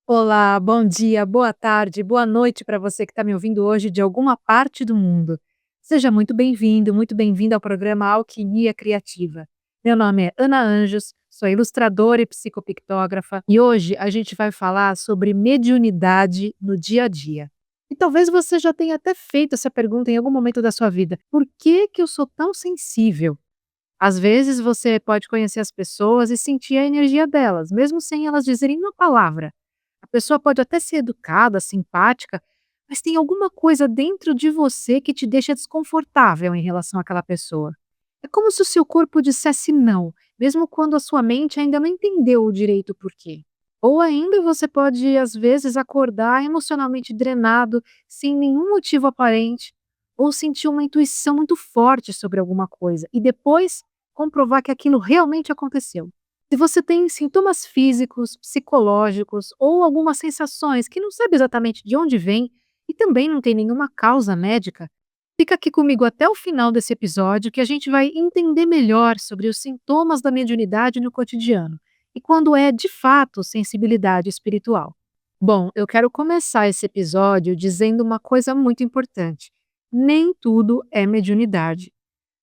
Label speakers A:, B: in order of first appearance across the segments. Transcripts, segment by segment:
A: Olá, bom dia, boa tarde, boa noite para você que está me ouvindo hoje de alguma parte do mundo. Seja muito bem-vindo, muito bem-vinda ao programa Alquimia Criativa. Meu nome é Ana Anjos, sou ilustradora e psicopictógrafa e hoje a gente vai falar sobre mediunidade no dia a dia. E talvez você já tenha até feito essa pergunta em algum momento da sua vida: por que que eu sou tão sensível? Às vezes você pode conhecer as pessoas e sentir a energia delas, mesmo sem elas dizerem uma palavra. A pessoa pode até ser educada, simpática, mas tem alguma coisa dentro de você que te deixa desconfortável em relação àquela pessoa. É como se o seu corpo dissesse não, mesmo quando a sua mente ainda não entendeu o direito porquê. Ou ainda você pode, às vezes, acordar emocionalmente drenado, sem nenhum motivo aparente, ou sentir uma intuição muito forte sobre alguma coisa, e depois comprovar que aquilo realmente aconteceu. Se você tem sintomas físicos, psicológicos ou algumas sensações que não sabe exatamente de onde vem e também não tem nenhuma causa médica, fica aqui comigo até o final desse episódio que a gente vai entender melhor sobre os sintomas da mediunidade no cotidiano e quando é de fato sensibilidade espiritual. Bom, eu quero começar esse episódio dizendo uma coisa muito importante. Nem tudo é mediunidade,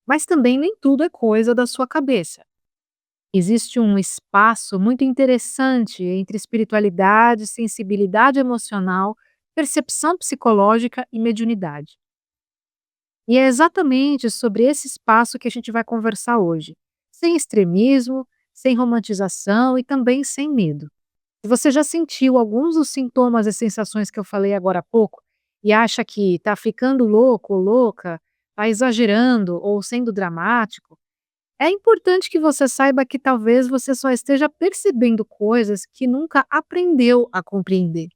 A: mas também nem tudo é coisa da sua cabeça. Existe um espaço muito interessante entre espiritualidade, sensibilidade emocional, percepção psicológica e mediunidade. E é exatamente sobre esse espaço que a gente vai conversar hoje, sem extremismo, sem romantização e também sem medo. Se você já sentiu alguns dos sintomas e sensações que eu falei agora há pouco e acha que está ficando louco ou louca, está exagerando ou sendo dramático, é importante que você saiba que talvez você só esteja percebendo coisas que nunca aprendeu a compreender.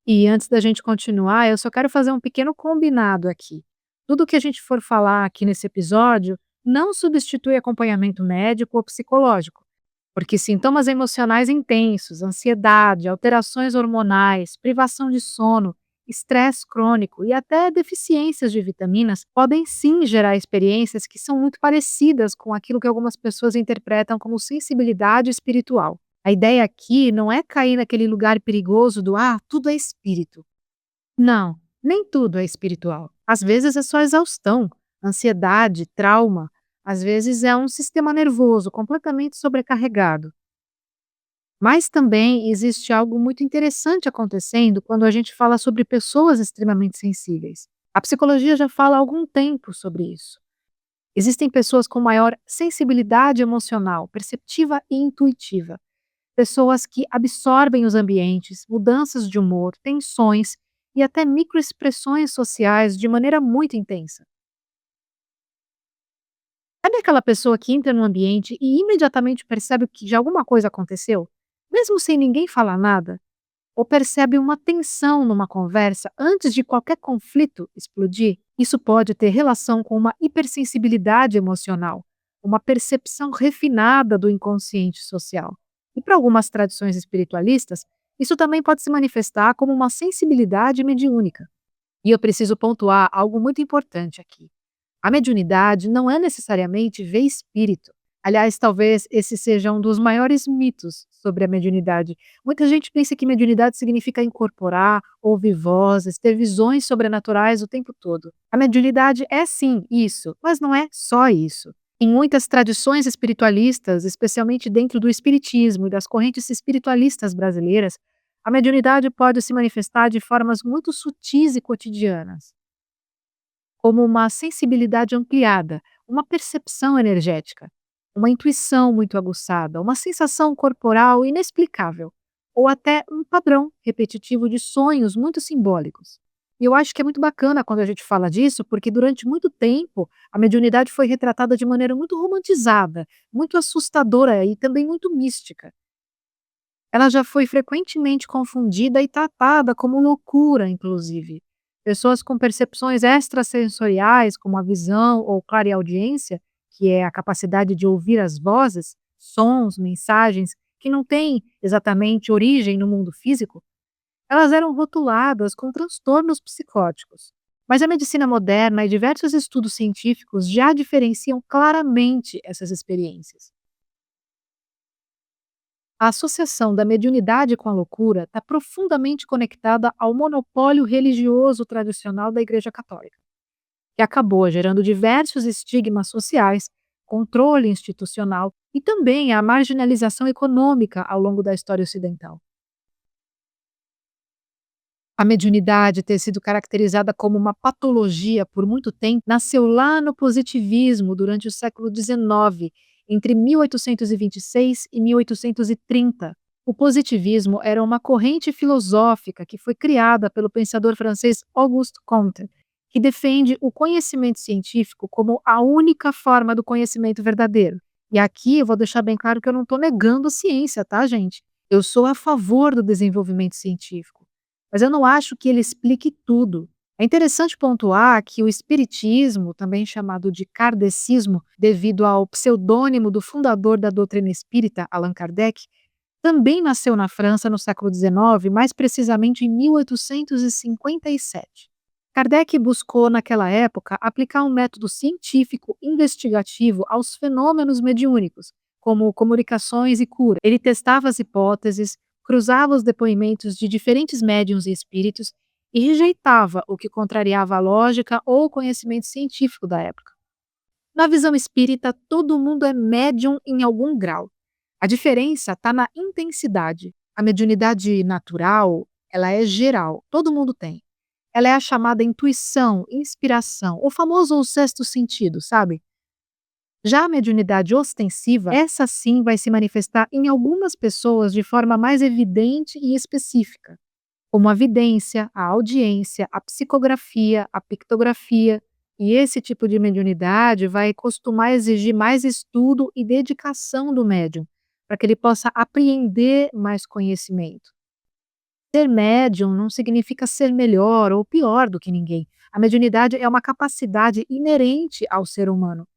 A: E antes da gente continuar, eu só quero fazer um pequeno combinado aqui. Tudo que a gente for falar aqui nesse episódio não substitui acompanhamento médico ou psicológico, porque sintomas emocionais intensos, ansiedade, alterações hormonais, privação de sono, estresse crônico e até deficiências de vitaminas podem sim gerar experiências que são muito parecidas com aquilo que algumas pessoas interpretam como sensibilidade espiritual. A ideia aqui não é cair naquele lugar perigoso do tudo é espírito. Não, nem tudo é espiritual. Às vezes é só exaustão, ansiedade, trauma. Às vezes é um sistema nervoso completamente sobrecarregado. Mas também existe algo muito interessante acontecendo quando a gente fala sobre pessoas extremamente sensíveis. A psicologia já fala há algum tempo sobre isso. Existem pessoas com maior sensibilidade emocional, perceptiva e intuitiva. Pessoas que absorvem os ambientes, mudanças de humor, tensões e até microexpressões sociais de maneira muito intensa. Sabe aquela pessoa que entra no ambiente e imediatamente percebe que já alguma coisa aconteceu, mesmo sem ninguém falar nada? Ou percebe uma tensão numa conversa antes de qualquer conflito explodir? Isso pode ter relação com uma hipersensibilidade emocional, uma percepção refinada do inconsciente social. E para algumas tradições espiritualistas, isso também pode se manifestar como uma sensibilidade mediúnica. E eu preciso pontuar algo muito importante aqui. A mediunidade não é necessariamente ver espírito. Aliás, talvez esse seja um dos maiores mitos sobre a mediunidade. Muita gente pensa que mediunidade significa incorporar, ouvir vozes, ter visões sobrenaturais o tempo todo. A mediunidade é sim isso, mas não é só isso. Em muitas tradições espiritualistas, especialmente dentro do espiritismo e das correntes espiritualistas brasileiras, a mediunidade pode se manifestar de formas muito sutis e cotidianas, como uma sensibilidade ampliada, uma percepção energética, uma intuição muito aguçada, uma sensação corporal inexplicável, ou até um padrão repetitivo de sonhos muito simbólicos. E eu acho que é muito bacana quando a gente fala disso, porque durante muito tempo a mediunidade foi retratada de maneira muito romantizada, muito assustadora e também muito mística. Ela já foi frequentemente confundida e tratada como loucura, inclusive. Pessoas com percepções extrasensoriais, como a visão ou clareaudiência, que é a capacidade de ouvir as vozes, sons, mensagens que não têm exatamente origem no mundo físico, elas eram rotuladas com transtornos psicóticos. Mas a medicina moderna e diversos estudos científicos já diferenciam claramente essas experiências. A associação da mediunidade com a loucura está profundamente conectada ao monopólio religioso tradicional da Igreja Católica, que acabou gerando diversos estigmas sociais, controle institucional e também a marginalização econômica ao longo da história ocidental. A mediunidade ter sido caracterizada como uma patologia por muito tempo nasceu lá no positivismo durante o século XIX, entre 1826 e 1830. O positivismo era uma corrente filosófica que foi criada pelo pensador francês Auguste Comte, que defende o conhecimento científico como a única forma do conhecimento verdadeiro. E aqui eu vou deixar bem claro que eu não estou negando a ciência, tá, gente? Eu sou a favor do desenvolvimento científico, mas eu não acho que ele explique tudo. É interessante pontuar que o espiritismo, também chamado de kardecismo, devido ao pseudônimo do fundador da doutrina espírita, Allan Kardec, também nasceu na França no século XIX, mais precisamente em 1857. Kardec buscou, naquela época, aplicar um método científico investigativo aos fenômenos mediúnicos, como comunicações e cura. Ele testava as hipóteses, cruzava os depoimentos de diferentes médiuns e espíritos e rejeitava o que contrariava a lógica ou o conhecimento científico da época. Na visão espírita, todo mundo é médium em algum grau. A diferença está na intensidade. A mediunidade natural, ela é geral, todo mundo tem. Ela é a chamada intuição, inspiração, o famoso sexto sentido, sabe? Já a mediunidade ostensiva, essa sim vai se manifestar em algumas pessoas de forma mais evidente e específica, como a vidência, a audiência, a psicografia, a pictografia. E esse tipo de mediunidade vai costumar exigir mais estudo e dedicação do médium, para que ele possa apreender mais conhecimento. Ser médium não significa ser melhor ou pior do que ninguém. A mediunidade é uma capacidade inerente ao ser humano.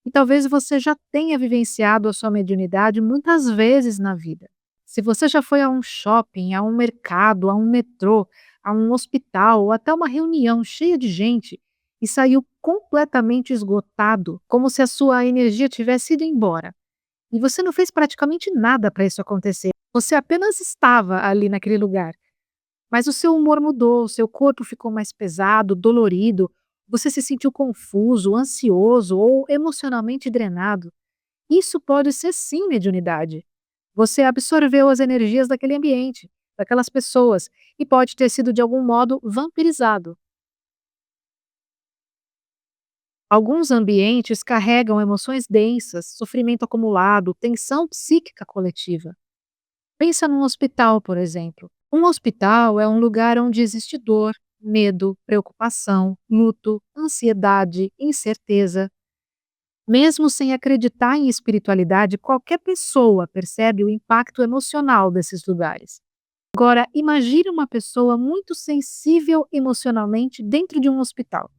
A: E talvez você já tenha vivenciado a sua mediunidade muitas vezes na vida. Se você já foi a um shopping, a um mercado, a um metrô, a um hospital ou até uma reunião cheia de gente e saiu completamente esgotado, como se a sua energia tivesse ido embora, e você não fez praticamente nada para isso acontecer, você apenas estava ali naquele lugar. Mas o seu humor mudou, o seu corpo ficou mais pesado, dolorido, você se sentiu confuso, ansioso ou emocionalmente drenado. Isso pode ser sim mediunidade. Você absorveu as energias daquele ambiente, daquelas pessoas, e pode ter sido de algum modo vampirizado. Alguns ambientes carregam emoções densas, sofrimento acumulado, tensão psíquica coletiva. Pensa num hospital, por exemplo. Um hospital é um lugar onde existe dor, medo, preocupação, luto, ansiedade, incerteza. Mesmo sem acreditar em espiritualidade, qualquer pessoa percebe o impacto emocional desses lugares. Agora, imagine uma pessoa muito sensível emocionalmente dentro de um hospital.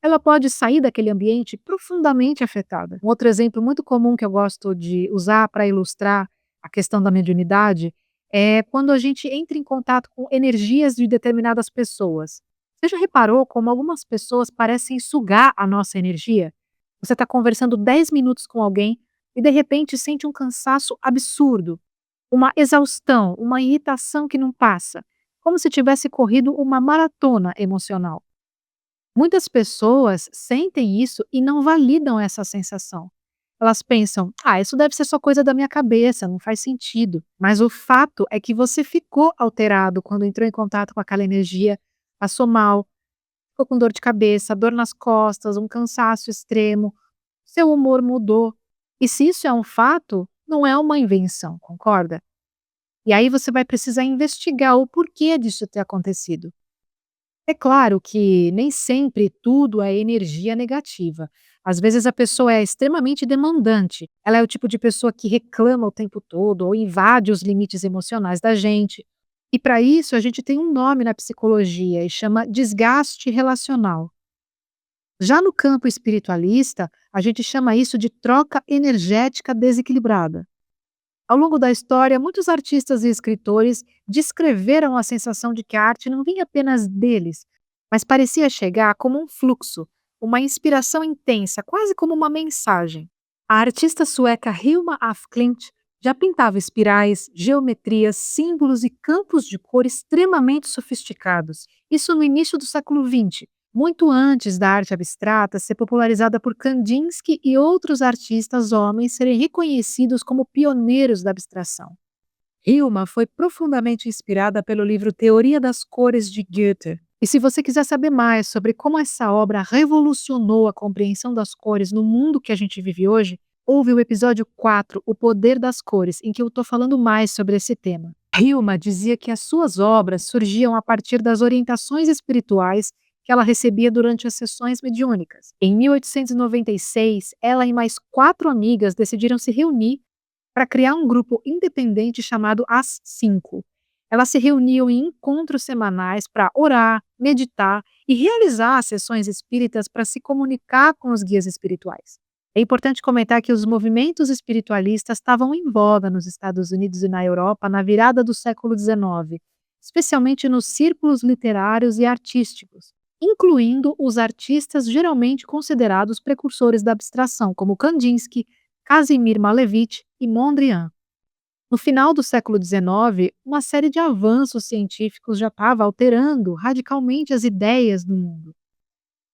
A: Ela pode sair daquele ambiente profundamente afetada. Um outro exemplo muito comum que eu gosto de usar para ilustrar a questão da mediunidade é quando a gente entra em contato com energias de determinadas pessoas. Você já reparou como algumas pessoas parecem sugar a nossa energia? Você está conversando 10 minutos com alguém e de repente sente um cansaço absurdo, uma exaustão, uma irritação que não passa, como se tivesse corrido uma maratona emocional. Muitas pessoas sentem isso e não validam essa sensação. Elas pensam: ah, isso deve ser só coisa da minha cabeça, não faz sentido. Mas o fato é que você ficou alterado quando entrou em contato com aquela energia, passou mal, ficou com dor de cabeça, dor nas costas, um cansaço extremo, seu humor mudou. E se isso é um fato, não é uma invenção, concorda? E aí você vai precisar investigar o porquê disso ter acontecido. É claro que nem sempre tudo é energia negativa. Às vezes a pessoa é extremamente demandante. Ela é o tipo de pessoa que reclama o tempo todo ou invade os limites emocionais da gente. E para isso a gente tem um nome na psicologia e chama desgaste relacional. Já no campo espiritualista, a gente chama isso de troca energética desequilibrada. Ao longo da história, muitos artistas e escritores descreveram a sensação de que a arte não vinha apenas deles, mas parecia chegar como um fluxo, uma inspiração intensa, quase como uma mensagem. A artista sueca Hilma af Klint Já pintava espirais, geometrias, símbolos e campos de cor extremamente sofisticados. Isso no início do século XX, muito antes da arte abstrata ser popularizada por Kandinsky e outros artistas homens serem reconhecidos como pioneiros da abstração. Hilma foi profundamente inspirada pelo livro Teoria das Cores de Goethe. E se você quiser saber mais sobre como essa obra revolucionou a compreensão das cores no mundo que a gente vive hoje, ouve o episódio 4, O Poder das Cores, em que eu estou falando mais sobre esse tema. Hilma dizia que as suas obras surgiam a partir das orientações espirituais que ela recebia durante as sessões mediúnicas. Em 1896, ela e mais 4 amigas decidiram se reunir para criar um grupo independente chamado As Cinco. Elas se reuniam em encontros semanais para orar, meditar e realizar sessões espíritas para se comunicar com os guias espirituais. É importante comentar que os movimentos espiritualistas estavam em voga nos Estados Unidos e na Europa na virada do século XIX, especialmente nos círculos literários e artísticos, incluindo os artistas geralmente considerados precursores da abstração, como Kandinsky, Kazimir Malevich e Mondrian. No final do século XIX, uma série de avanços científicos já estava alterando radicalmente as ideias do mundo.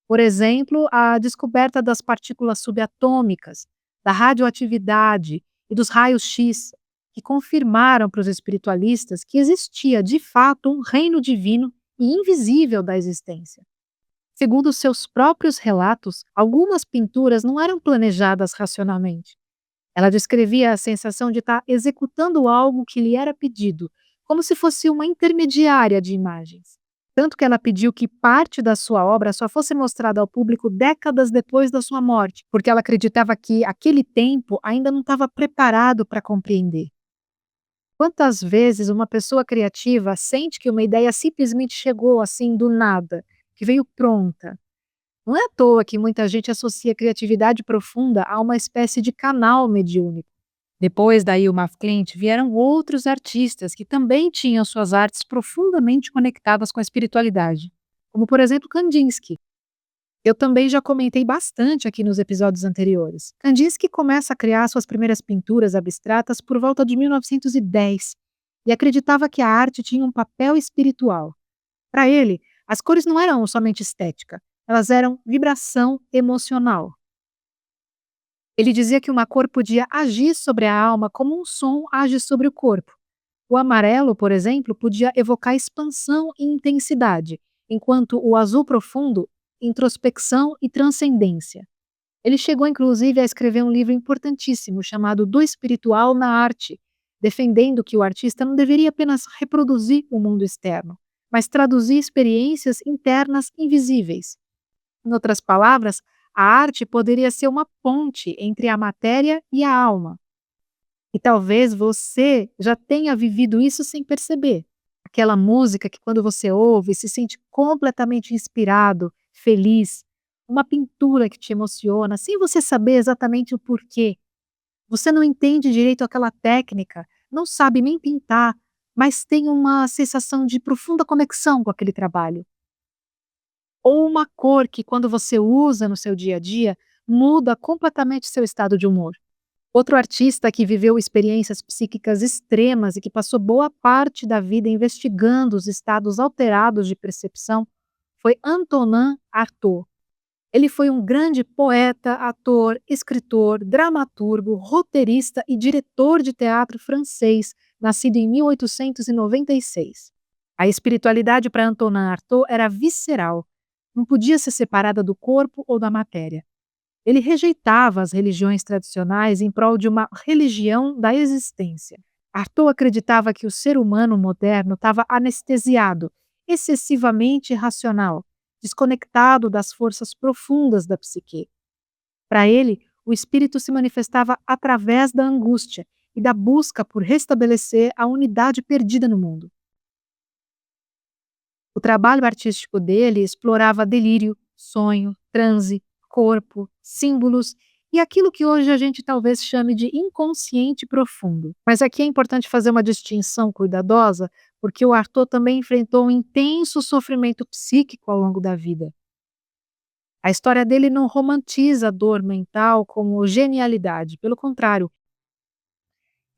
A: Por exemplo, a descoberta das partículas subatômicas, da radioatividade e dos raios-x, que confirmaram para os espiritualistas que existia de fato um reino divino e invisível da existência. Segundo seus próprios relatos, algumas pinturas não eram planejadas racionalmente. Ela descrevia a sensação de estar executando algo que lhe era pedido, como se fosse uma intermediária de imagens. Tanto que ela pediu que parte da sua obra só fosse mostrada ao público décadas depois da sua morte, porque ela acreditava que aquele tempo ainda não estava preparado para compreender. Quantas vezes uma pessoa criativa sente que uma ideia simplesmente chegou assim do nada, que veio pronta? Não é à toa que muita gente associa criatividade profunda a uma espécie de canal mediúnico. Depois da Hilma af Klint, vieram outros artistas que também tinham suas artes profundamente conectadas com a espiritualidade, como por exemplo Kandinsky. Eu também já comentei bastante aqui nos episódios anteriores. Kandinsky começa a criar suas primeiras pinturas abstratas por volta de 1910 e acreditava que a arte tinha um papel espiritual. Para ele, as cores não eram somente estética, elas eram vibração emocional. Ele dizia que uma cor podia agir sobre a alma como um som age sobre o corpo. O amarelo, por exemplo, podia evocar expansão e intensidade, enquanto o azul profundo, introspecção e transcendência. Ele chegou inclusive a escrever um livro importantíssimo chamado Do Espiritual na Arte, defendendo que o artista não deveria apenas reproduzir o mundo externo, mas traduzir experiências internas invisíveis. Em outras palavras, a arte poderia ser uma ponte entre a matéria e a alma. E talvez você já tenha vivido isso sem perceber. Aquela música que, quando você ouve, se sente completamente inspirado, feliz. Uma pintura que te emociona, sem você saber exatamente o porquê. Você não entende direito aquela técnica, não sabe nem pintar, mas tem uma sensação de profunda conexão com aquele trabalho. Ou uma cor que, quando você usa no seu dia a dia, muda completamente seu estado de humor. Outro artista que viveu experiências psíquicas extremas e que passou boa parte da vida investigando os estados alterados de percepção foi Antonin Artaud. Ele foi um grande poeta, ator, escritor, dramaturgo, roteirista e diretor de teatro francês, nascido em 1896. A espiritualidade para Antonin Artaud era visceral, não podia ser separada do corpo ou da matéria. Ele rejeitava as religiões tradicionais em prol de uma religião da existência. Artaud acreditava que o ser humano moderno estava anestesiado, excessivamente racional, desconectado das forças profundas da psique. Para ele, o espírito se manifestava através da angústia e da busca por restabelecer a unidade perdida no mundo. O trabalho artístico dele explorava delírio, sonho, transe, corpo, símbolos e aquilo que hoje a gente talvez chame de inconsciente profundo. Mas aqui é importante fazer uma distinção cuidadosa, porque o Artaud também enfrentou um intenso sofrimento psíquico ao longo da vida. A história dele não romantiza a dor mental como genialidade, pelo contrário.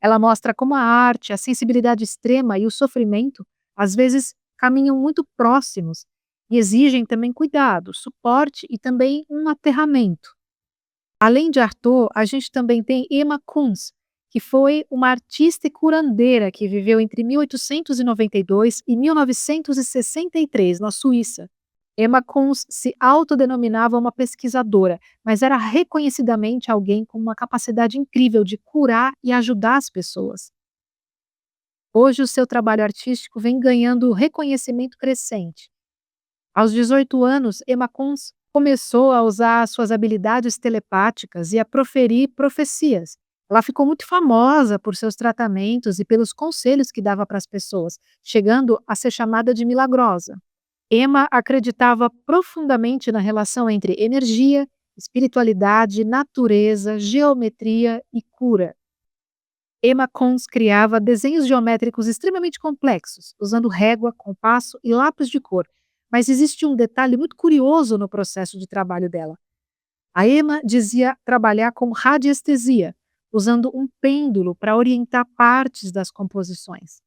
A: Ela mostra como a arte, a sensibilidade extrema e o sofrimento às vezes caminham muito próximos e exigem também cuidado, suporte e também um aterramento. Além de Artaud, a gente também tem Emma Kunz, que foi uma artista e curandeira que viveu entre 1892 e 1963 na Suíça. Emma Kunz se autodenominava uma pesquisadora, mas era reconhecidamente alguém com uma capacidade incrível de curar e ajudar as pessoas. Hoje, o seu trabalho artístico vem ganhando reconhecimento crescente. Aos 18 anos, Emma Kunz começou a usar suas habilidades telepáticas e a proferir profecias. Ela ficou muito famosa por seus tratamentos e pelos conselhos que dava para as pessoas, chegando a ser chamada de milagrosa. Emma acreditava profundamente na relação entre energia, espiritualidade, natureza, geometria e cura. Emma Kunz criava desenhos geométricos extremamente complexos, usando régua, compasso e lápis de cor. Mas existe um detalhe muito curioso no processo de trabalho dela. A Emma dizia trabalhar com radiestesia, usando um pêndulo para orientar partes das composições.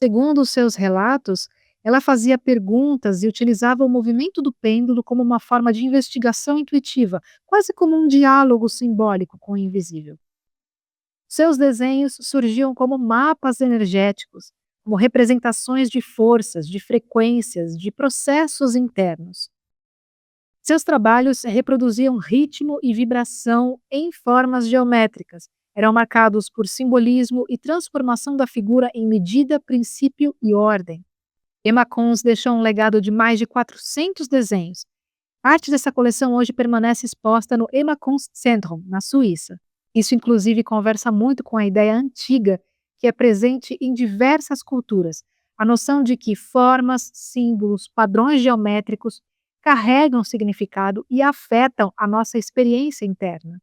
A: Segundo os seus relatos, ela fazia perguntas e utilizava o movimento do pêndulo como uma forma de investigação intuitiva, quase como um diálogo simbólico com o invisível. Seus desenhos surgiam como mapas energéticos, como representações de forças, de frequências, de processos internos. Seus trabalhos reproduziam ritmo e vibração em formas geométricas. Eram marcados por simbolismo e transformação da figura em medida, princípio e ordem. Emma Kunz deixou um legado de mais de 400 desenhos. Parte dessa coleção hoje permanece exposta no Emma Kunz Zentrum, na Suíça. Isso, inclusive, conversa muito com a ideia antiga que é presente em diversas culturas, a noção de que formas, símbolos, padrões geométricos carregam significado e afetam a nossa experiência interna.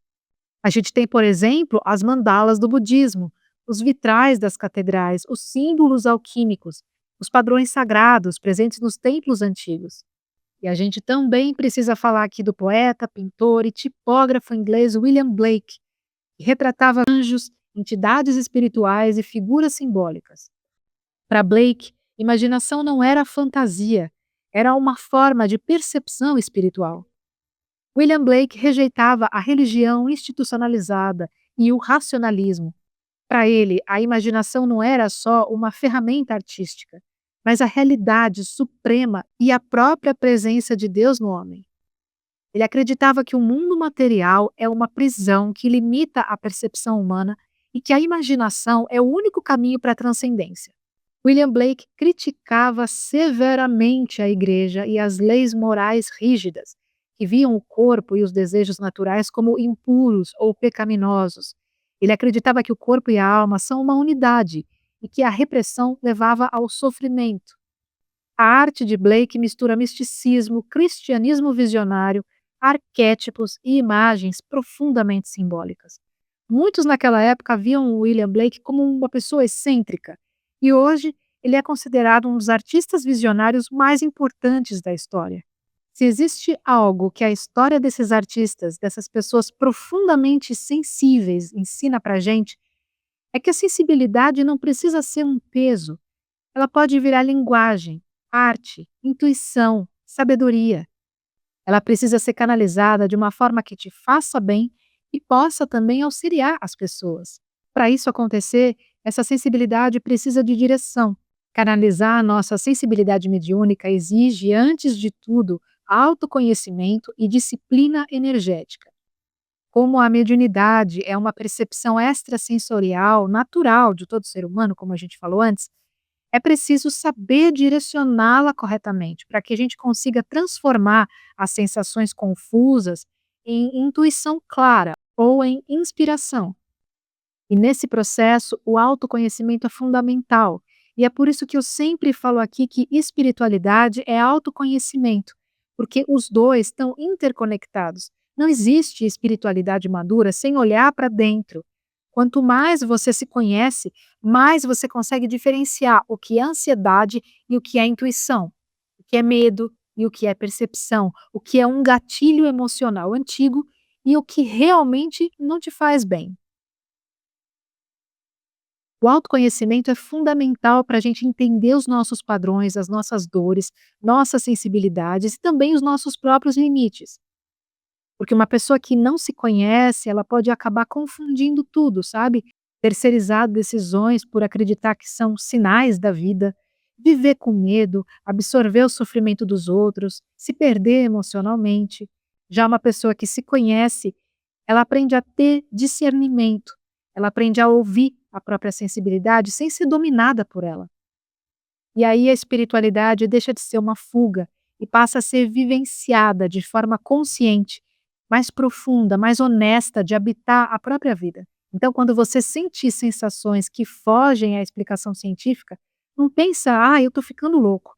A: A gente tem, por exemplo, as mandalas do budismo, os vitrais das catedrais, os símbolos alquímicos, os padrões sagrados presentes nos templos antigos. E a gente também precisa falar aqui do poeta, pintor e tipógrafo inglês William Blake, que retratava anjos, entidades espirituais e figuras simbólicas. Para Blake, imaginação não era fantasia, era uma forma de percepção espiritual. William Blake rejeitava a religião institucionalizada e o racionalismo. Para ele, a imaginação não era só uma ferramenta artística, mas a realidade suprema e a própria presença de Deus no homem. Ele acreditava que o mundo material é uma prisão que limita a percepção humana e que a imaginação é o único caminho para a transcendência. William Blake criticava severamente a igreja e as leis morais rígidas, que viam o corpo e os desejos naturais como impuros ou pecaminosos. Ele acreditava que o corpo e a alma são uma unidade e que a repressão levava ao sofrimento. A arte de Blake mistura misticismo, cristianismo visionário, arquétipos e imagens profundamente simbólicas. Muitos naquela época viam William Blake como uma pessoa excêntrica, e hoje ele é considerado um dos artistas visionários mais importantes da história. Se existe algo que a história desses artistas, dessas pessoas profundamente sensíveis, ensina pra gente, é que a sensibilidade não precisa ser um peso, ela pode virar linguagem, arte, intuição, sabedoria. Ela precisa ser canalizada de uma forma que te faça bem e possa também auxiliar as pessoas. Para isso acontecer, essa sensibilidade precisa de direção. Canalizar a nossa sensibilidade mediúnica exige, antes de tudo, autoconhecimento e disciplina energética. Como a mediunidade é uma percepção extrasensorial natural de todo ser humano, como a gente falou antes, é preciso saber direcioná-la corretamente para que a gente consiga transformar as sensações confusas em intuição clara ou em inspiração. E nesse processo, o autoconhecimento é fundamental. E é por isso que eu sempre falo aqui que espiritualidade é autoconhecimento, porque os dois estão interconectados. Não existe espiritualidade madura sem olhar para dentro. Quanto mais você se conhece, mais você consegue diferenciar o que é ansiedade e o que é intuição, o que é medo e o que é percepção, o que é um gatilho emocional antigo e o que realmente não te faz bem. O autoconhecimento é fundamental para a gente entender os nossos padrões, as nossas dores, nossas sensibilidades e também os nossos próprios limites. Porque uma pessoa que não se conhece, ela pode acabar confundindo tudo, sabe? Terceirizar decisões por acreditar que são sinais da vida, viver com medo, absorver o sofrimento dos outros, se perder emocionalmente. Já uma pessoa que se conhece, ela aprende a ter discernimento, ela aprende a ouvir a própria sensibilidade sem ser dominada por ela. E aí a espiritualidade deixa de ser uma fuga e passa a ser vivenciada de forma consciente, mais profunda, mais honesta de habitar a própria vida. Então, quando você sentir sensações que fogem à explicação científica, não pensa, eu estou ficando louco.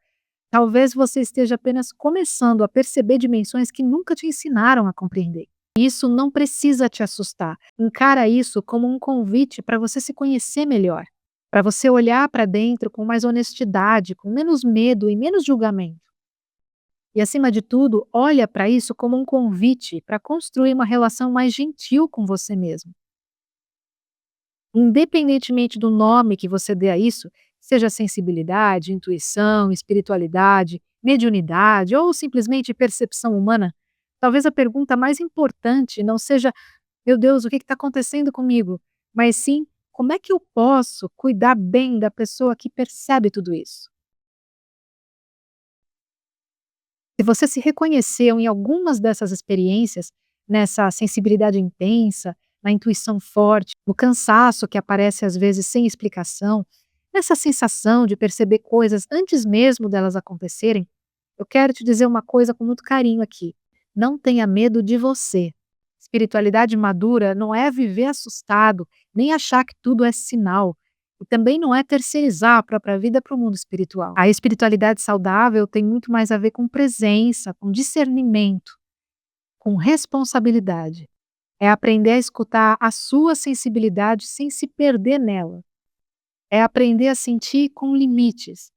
A: Talvez você esteja apenas começando a perceber dimensões que nunca te ensinaram a compreender. Isso não precisa te assustar. Encara isso como um convite para você se conhecer melhor, para você olhar para dentro com mais honestidade, com menos medo e menos julgamento. E, acima de tudo, olha para isso como um convite para construir uma relação mais gentil com você mesmo. Independentemente do nome que você dê a isso, seja sensibilidade, intuição, espiritualidade, mediunidade ou simplesmente percepção humana, talvez a pergunta mais importante não seja: meu Deus, o que está acontecendo comigo? Mas sim, como é que eu posso cuidar bem da pessoa que percebe tudo isso? Se você se reconheceu em algumas dessas experiências, nessa sensibilidade intensa, na intuição forte, no cansaço que aparece às vezes sem explicação, nessa sensação de perceber coisas antes mesmo delas acontecerem, eu quero te dizer uma coisa com muito carinho aqui. Não tenha medo de você. Espiritualidade madura não é viver assustado, nem achar que tudo é sinal. E também não é terceirizar a própria vida para o mundo espiritual. A espiritualidade saudável tem muito mais a ver com presença, com discernimento, com responsabilidade. É aprender a escutar a sua sensibilidade sem se perder nela. É aprender a sentir com limites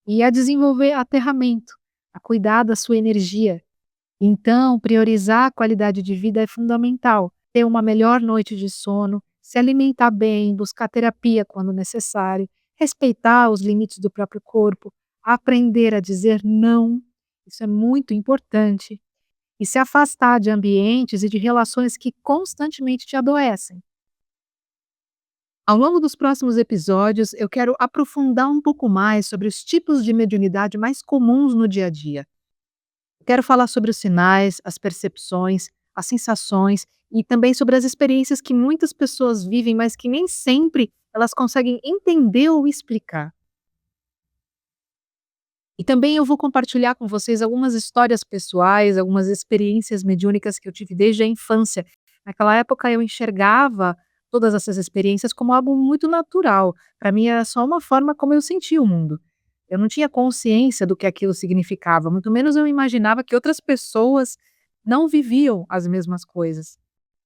A: e a desenvolver aterramento, a cuidar da sua energia. Então, priorizar a qualidade de vida é fundamental. Ter uma melhor noite de sono, se alimentar bem, buscar terapia quando necessário, respeitar os limites do próprio corpo, aprender a dizer não, isso é muito importante, e se afastar de ambientes e de relações que constantemente te adoecem. Ao longo dos próximos episódios, eu quero aprofundar um pouco mais sobre os tipos de mediunidade mais comuns no dia a dia. Quero falar sobre os sinais, as percepções, as sensações e também sobre as experiências que muitas pessoas vivem, mas que nem sempre elas conseguem entender ou explicar. E também eu vou compartilhar com vocês algumas histórias pessoais, algumas experiências mediúnicas que eu tive desde a infância. Naquela época eu enxergava todas essas experiências como algo muito natural. Para mim era só uma forma como eu sentia o mundo. Eu não tinha consciência do que aquilo significava, muito menos eu imaginava que outras pessoas não viviam as mesmas coisas.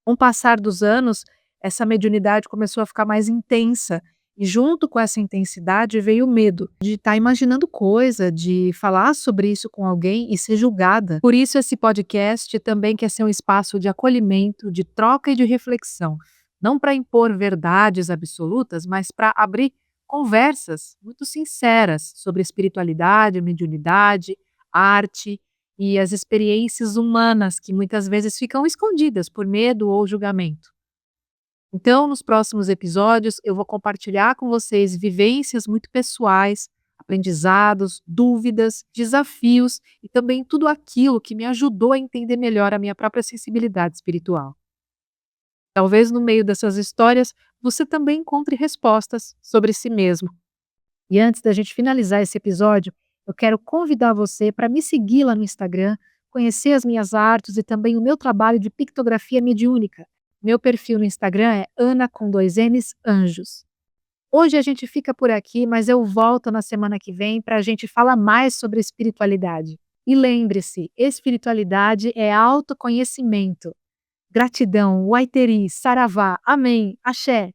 A: Com o passar dos anos, essa mediunidade começou a ficar mais intensa, e junto com essa intensidade veio o medo de estar imaginando coisa, de falar sobre isso com alguém e ser julgada. Por isso esse podcast também quer ser um espaço de acolhimento, de troca e de reflexão, não para impor verdades absolutas, mas para abrir conversas muito sinceras sobre espiritualidade, mediunidade, arte e as experiências humanas que muitas vezes ficam escondidas por medo ou julgamento. Então, nos próximos episódios, eu vou compartilhar com vocês vivências muito pessoais, aprendizados, dúvidas, desafios e também tudo aquilo que me ajudou a entender melhor a minha própria sensibilidade espiritual. Talvez no meio dessas histórias você também encontre respostas sobre si mesmo. E antes da gente finalizar esse episódio, eu quero convidar você para me seguir lá no Instagram, conhecer as minhas artes e também o meu trabalho de pictografia mediúnica. Meu perfil no Instagram é Ana com 2 N's Anjos. Hoje a gente fica por aqui, mas eu volto na semana que vem para a gente falar mais sobre espiritualidade. E lembre-se, espiritualidade é autoconhecimento. Gratidão, Waiteri, Saravá, Amém, Axé.